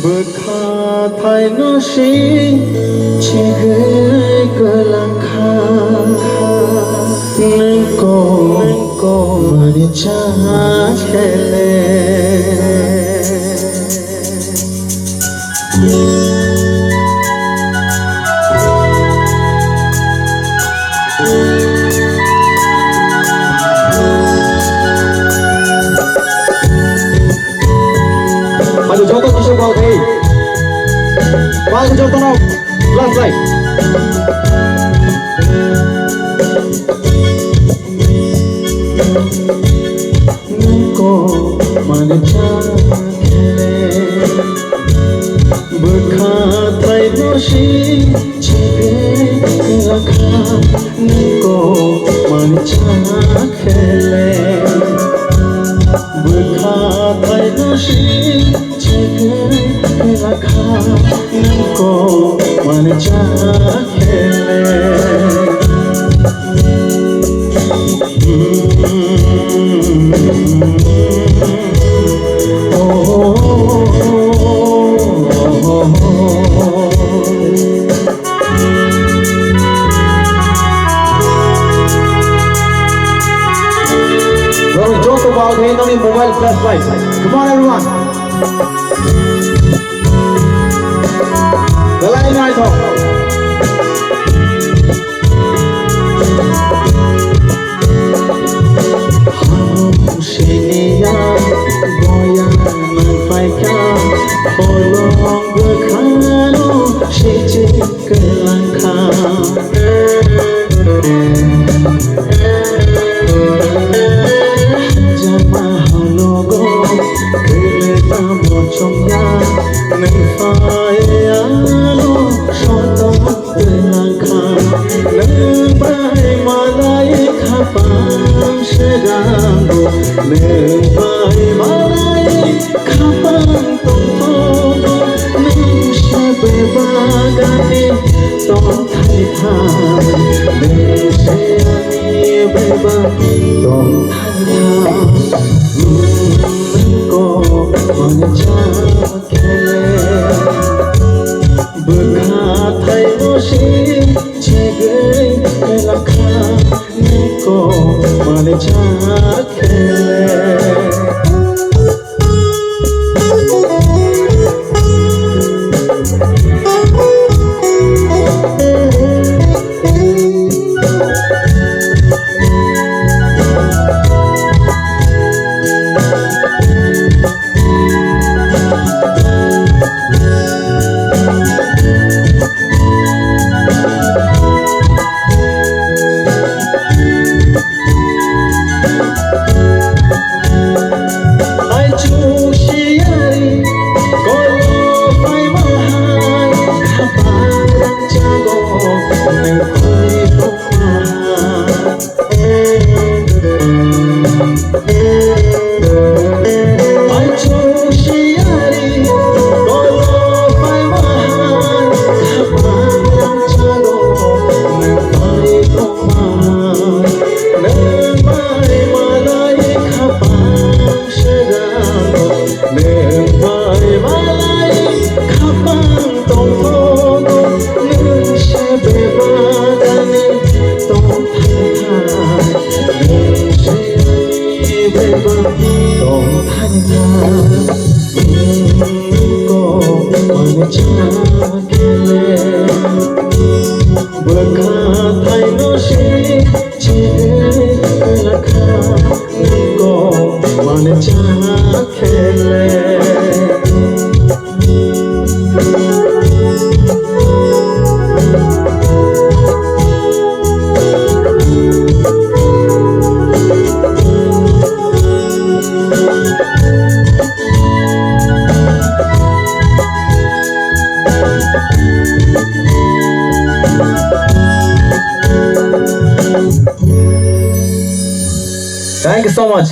Berkatai nasi cigai kelangka Nengko menicah kele Maju joto kisah kau kei, maju joto nau, last light. Nengko mana cakere, berkatai dosi cipet kelaka. Nengko mana cakere, berkatai dosi rakha nengko mana cakere Joke about it on the mobile flashlight. Come on everyone. The line right off. Shiniya goya manfaika holong berkano shije kelangka jama hologo keleta mochongnya nengfaya Nempai malai kapang tong neng shabe bagani tong thai than neng sheani beba tong thai than ko mana cakere berkatai dosi cigai kelaka nengko mana cakere berkatai dosi cigai kelaka nengko mana cakere Thank you so much.